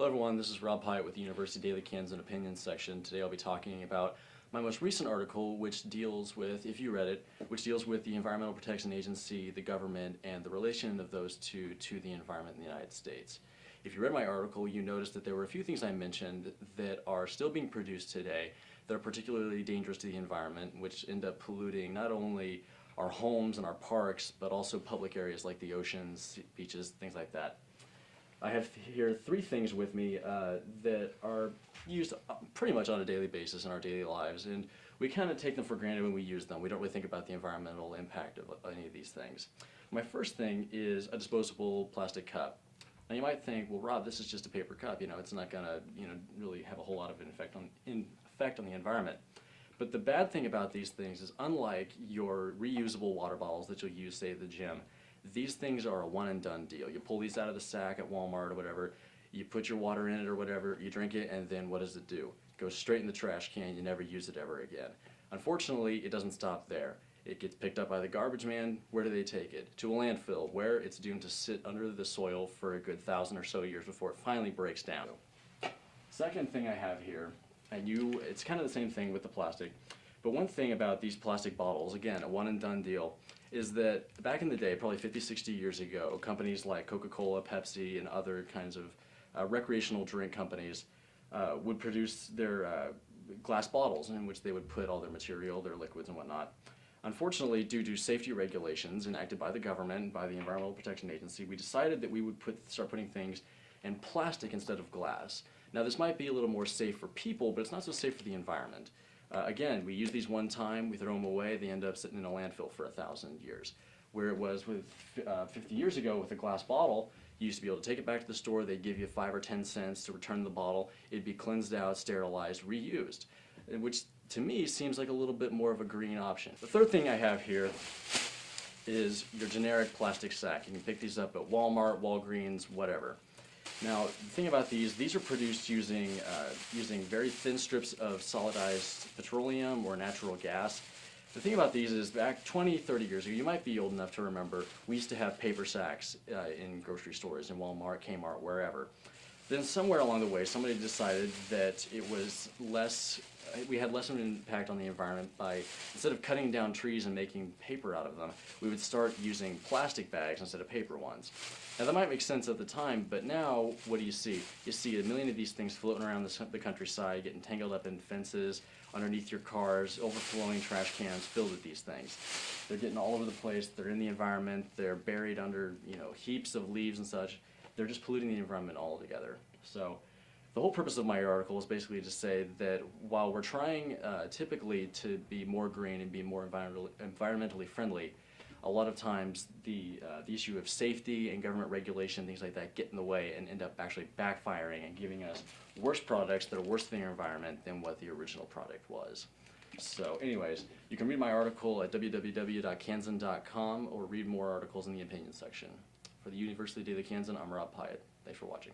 Hello everyone, this is Rob Hyatt with the University Daily Kansan Opinion section. Today I'll be talking about my most recent article, which deals with, if you read it, which deals with the Environmental Protection Agency, the government, and the relation of those two to the environment in the United States. If you read my article, you noticed that there were a few things I mentioned that are still being produced today that are particularly dangerous to the environment, which end up polluting not only our homes and our parks, but also public areas like the oceans, beaches, things like that. I have here three things with me that are used pretty much on a daily basis in our daily lives, and we kind of take them for granted when we use them. We don't really think about the environmental impact of any of these things. My first thing is a disposable plastic cup. Now you might think, well, Rob, this is just a paper cup. It's not going to, really have a whole lot of an effect on the environment. But the bad thing about these things is, unlike your reusable water bottles that you'll use, say, at the gym, these things are a one-and-done deal. You pull these out of the sack at Walmart or whatever, you put your water in it or whatever, you drink it, and then what does it do? It goes straight in the trash can. You never use it ever again. Unfortunately, it doesn't stop there. It gets picked up by the garbage man. Where do they take it? To a landfill, where it's doomed to sit under the soil for a good 1,000 or so years before it finally breaks down. Second thing I have here, and it's kind of the same thing with the plastic, but one thing about these plastic bottles, again, a one-and-done deal, is that back in the day, probably 50, 60 years ago, companies like Coca-Cola, Pepsi, and other kinds of recreational drink companies would produce their glass bottles in which they would put all their material, their liquids and whatnot. Unfortunately, due to safety regulations enacted by the government, by the Environmental Protection Agency, we decided that we would start putting things in plastic instead of glass. Now this might be a little more safe for people, but it's not so safe for the environment. Again, we use these one time, we throw them away, they end up sitting in a landfill for 1,000 years. Where it was with 50 years ago with a glass bottle, you used to be able to take it back to the store, they'd give you 5 or 10 cents to return the bottle, it'd be cleansed out, sterilized, reused, which to me seems like a little bit more of a green option. The third thing I have here is your generic plastic sack. You can pick these up at Walmart, Walgreens, whatever. Now, the thing about these are produced using very thin strips of solidized petroleum or natural gas. The thing about these is, back 20, 30 years ago, you might be old enough to remember, we used to have paper sacks in grocery stores, in Walmart, Kmart, wherever. Then somewhere along the way, somebody decided that we had less of an impact on the environment by, instead of cutting down trees and making paper out of them, we would start using plastic bags instead of paper ones. Now that might make sense at the time, but now what do you see? You see a million of these things floating around the countryside, getting tangled up in fences, underneath your cars, overflowing trash cans filled with these things. They're getting all over the place, they're in the environment, they're buried under heaps of leaves and such. They're just polluting the environment altogether. So the whole purpose of my article is basically to say that while we're trying typically to be more green and be more environmentally friendly, a lot of times the issue of safety and government regulation, things like that, get in the way and end up actually backfiring and giving us worse products that are worse for the environment than what the original product was. So anyways, you can read my article at www.kansan.com or read more articles in the opinion section. For the University Daily Kansan, I'm Rob Hyatt. Thanks for watching.